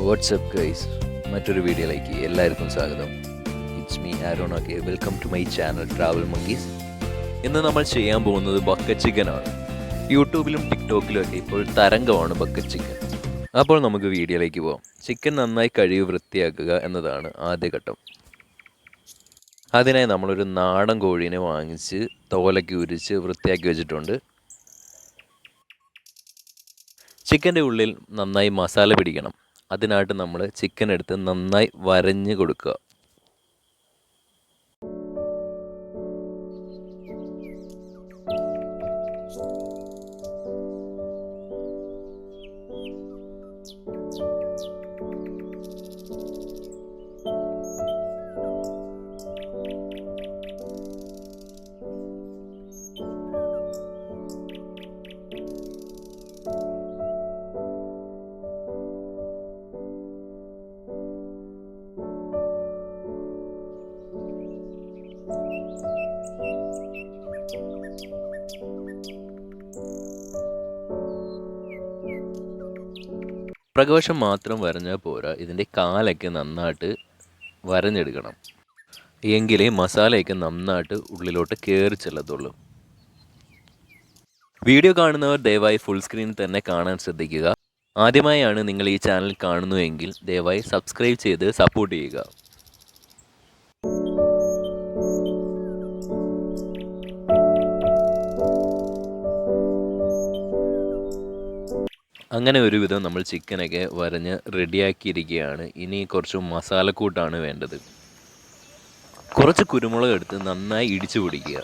WhatsApp guys, മറ്റൊരു വീഡിയോയിലേക്ക് എല്ലാവർക്കും സ്വാഗതം. It's me Aaron. Okay, welcome to my channel travel monkeys. ഇന്ന് നമ്മൾ ചെയ്യാൻ പോകുന്നത് ബക്കറ്റ് ചിക്കനാണ്. യൂട്യൂബിലും ടിക്ടോക്കിലും ഒക്കെ ഇപ്പോൾ തരംഗമാണ് ബക്കറ്റ് ചിക്കൻ. അപ്പോൾ നമുക്ക് വീഡിയോയിലേക്ക് പോകാം. ചിക്കൻ നന്നായി കഴുകി വൃത്തിയാക്കുക എന്നതാണ് ആദ്യ ഘട്ടം. അതിനായി നമ്മളൊരു നാടൻ കോഴീനെ വാങ്ങിച്ച് തോലൊക്കെ ഉരിച്ച് വൃത്തിയാക്കി വെച്ചിട്ടുണ്ട്. ചിക്കൻ്റെ ഉള്ളിൽ നന്നായി മസാല പിടിക്കണം. അതിനായിട്ട് നമ്മൾ ചിക്കൻ എടുത്ത് നന്നായി വരഞ്ഞ് കൊടുക്കുക. പ്രകോശം മാത്രം വരഞ്ഞാൽ പോരാ, ഇതിൻ്റെ കാലൊക്കെ നന്നായിട്ട് വരഞ്ഞെടുക്കണം. എങ്കിലേ മസാലയൊക്കെ നന്നായിട്ട് ഉള്ളിലോട്ട് കയറി ചെല്ലത്തുള്ളൂ. വീഡിയോ കാണുന്നവർ ദയവായി ഫുൾ സ്ക്രീൻ തന്നെ കാണാൻ ശ്രദ്ധിക്കുക. ആദ്യമായാണ് നിങ്ങൾ ഈ ചാനൽ കാണുന്നുവെങ്കിൽ ദയവായി സബ്സ്ക്രൈബ് ചെയ്ത് സപ്പോർട്ട് ചെയ്യുക. അങ്ങനെ ഒരുവിധം നമ്മൾ ചിക്കനൊക്കെ വരഞ്ഞ് റെഡിയാക്കിയിരിക്കുകയാണ്. ഇനി കുറച്ച് മസാലക്കൂട്ടാണ് വേണ്ടത്. കുറച്ച് കുരുമുളക് എടുത്ത് നന്നായി ഇടിച്ചു പിടിക്കുക.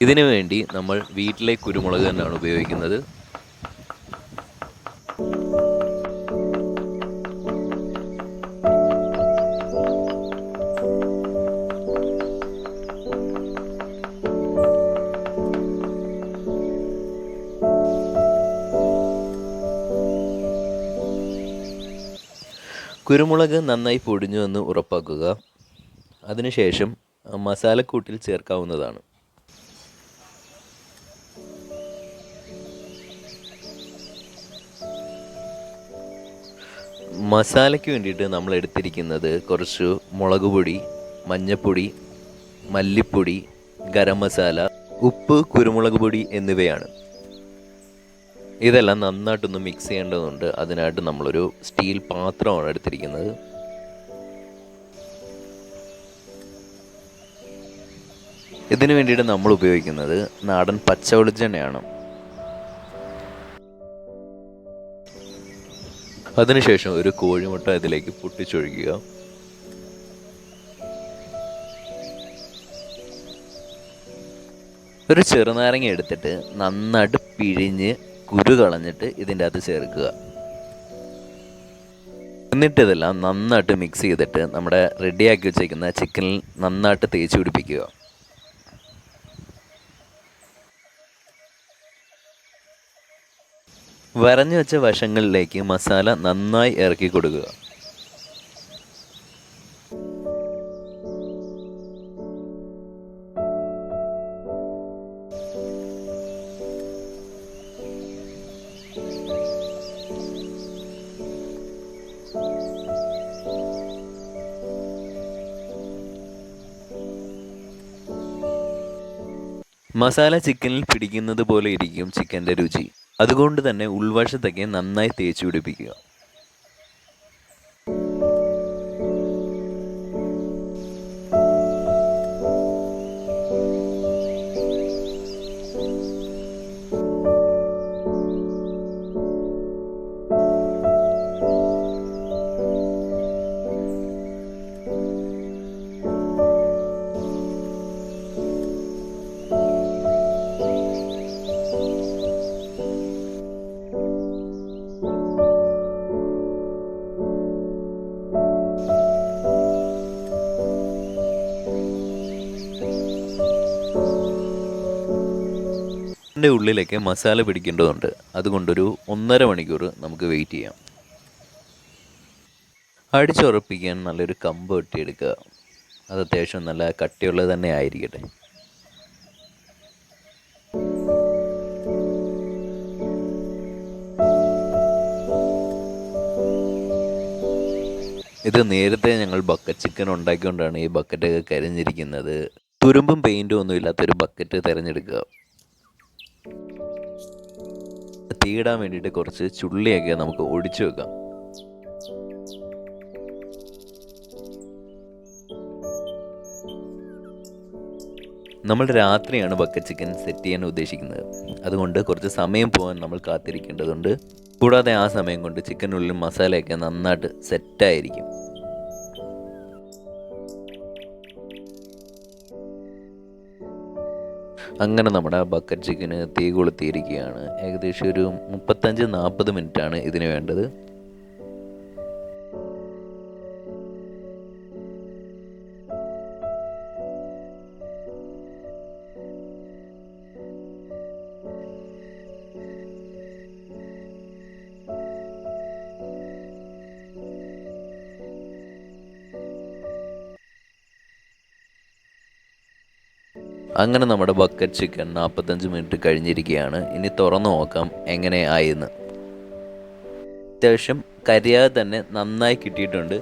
ഇതിനു വേണ്ടി നമ്മൾ വീട്ടിലെ കുരുമുളക് തന്നെയാണ് ഉപയോഗിക്കുന്നത്. കുരുമുളക് നന്നായി പൊടിഞ്ഞു എന്ന് ഉറപ്പാക്കുക. അതിനുശേഷം മസാലക്കൂട്ടിൽ ചേർക്കാവുന്നതാണ്. മസാലയ്ക്ക് വേണ്ടിയിട്ട് നമ്മൾ എടുത്തിരിക്കുന്നത് കുറച്ച് മുളക് പൊടി, മഞ്ഞൾപ്പൊടി, മല്ലിപ്പൊടി, ഗരം മസാല, ഉപ്പ്, കുരുമുളക് പൊടി എന്നിവയാണ്. ഇതെല്ലാം നന്നായിട്ടൊന്ന് മിക്സ് ചെയ്യേണ്ടതുണ്ട്. അതിനായിട്ട് നമ്മളൊരു സ്റ്റീൽ പാത്രമാണ് എടുത്തിരിക്കുന്നത്. ഇതിനു വേണ്ടിയിട്ട് നമ്മൾ ഉപയോഗിക്കുന്നത് നാടൻ പച്ച വെളിച്ചെണ്ണയാണ്. അതിനുശേഷം ഒരു കോഴിമുട്ട ഇതിലേക്ക് പൊട്ടിച്ചൊഴിക്കുക. ഒരു ചെറുനാരങ്ങ എടുത്തിട്ട് നന്നായിട്ട് പിഴിഞ്ഞ് കുരു കളഞ്ഞിട്ട് ഇതിൻ്റെ അകത്ത് ചേർക്കുക. എന്നിട്ട് ഇതെല്ലാം നന്നായിട്ട് മിക്സ് ചെയ്തിട്ട് നമ്മുടെ റെഡിയാക്കി വെച്ചേക്കുന്ന ചിക്കനിൽ നന്നായിട്ട് തേച്ച് പിടിപ്പിക്കുക. വരഞ്ഞു വെച്ച വശങ്ങളിലേക്ക് മസാല നന്നായി ഇറക്കി കൊടുക്കുക. മസാല ചിക്കനിൽ പിടിക്കുന്നത് പോലെ ഇരിക്കും ചിക്കൻ്റെ രുചി. അതുകൊണ്ട് തന്നെ ഉൾവശത്തൊക്കെ നന്നായി തേച്ച് പിടിപ്പിക്കുക. ഇതിൻ്റെ ഉള്ളിലേക്ക് മസാല പിടിക്കേണ്ടതുണ്ട്. അതുകൊണ്ടൊരു 1.5 മണിക്കൂർ നമുക്ക് വെയിറ്റ് ചെയ്യാം. അടിച്ചുറപ്പിക്കാൻ നല്ലൊരു കമ്പ് വെട്ടിയെടുക്കുക. അത് അത്യാവശ്യം നല്ല കട്ടിയുള്ളത് തന്നെ ആയിരിക്കട്ടെ. ഇത് നേരത്തെ ഞങ്ങൾ ബക്കറ്റ് ചിക്കൻ ഉണ്ടാക്കിക്കൊണ്ടാണ് ഈ ബക്കറ്റൊക്കെ കരിഞ്ഞിരിക്കുന്നത്. തുരുമ്പും പെയിൻറ്റും ഒന്നും ഇല്ലാത്തൊരു ബക്കറ്റ് തിരഞ്ഞെടുക്കുക. തീയിടാൻ വേണ്ടിയിട്ട് കുറച്ച് ചുള്ളിയൊക്കെ നമുക്ക് ഒടിച്ചു വെക്കാം. നമ്മൾ രാത്രിയാണ് ബക്കറ്റ് ചിക്കൻ സെറ്റ് ചെയ്യാൻ ഉദ്ദേശിക്കുന്നത്. അതുകൊണ്ട് കുറച്ച് സമയം പോകാൻ നമ്മൾ കാത്തിരിക്കേണ്ടതുണ്ട്. കൂടാതെ ആ സമയം കൊണ്ട് ചിക്കനുള്ളിൽ മസാലയൊക്കെ നന്നായിട്ട് സെറ്റായിരിക്കും. അങ്ങനെ നമ്മുടെ ബക്കറ്റ് ചിക്കന് തീ കൊളുത്തിയിരിക്കുകയാണ്. ഏകദേശം ഒരു 35-40 മിനിറ്റാണ് ഇതിന് വേണ്ടത്. അങ്ങനെ നമ്മുടെ ബക്കറ്റ് ചിക്കൻ 45 മിനിറ്റ് കഴിഞ്ഞിരിക്കുകയാണ്. ഇനി തുറന്നു നോക്കാം എങ്ങനെ ആയെന്ന്. അത്യാവശ്യം കരിയാതെ തന്നെ നന്നായി കിട്ടിയിട്ടുണ്ട്.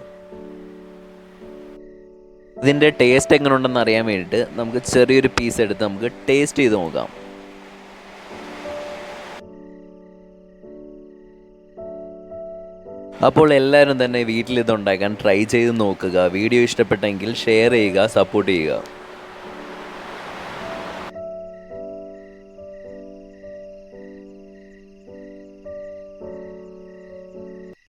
ഇതിൻ്റെ ടേസ്റ്റ് എങ്ങനെ ഉണ്ടെന്ന് അറിയാൻ വേണ്ടിയിട്ട് നമുക്ക് ചെറിയൊരു പീസ് എടുത്ത് നമുക്ക് ടേസ്റ്റ് ചെയ്ത് നോക്കാം. അപ്പോൾ എല്ലാവരും തന്നെ വീട്ടിൽ ഇത് ഉണ്ടാക്കാൻ ട്രൈ ചെയ്ത് നോക്കുക. വീഡിയോ ഇഷ്ടപ്പെട്ടെങ്കിൽ ഷെയർ ചെയ്യുക, സപ്പോർട്ട് ചെയ്യുക.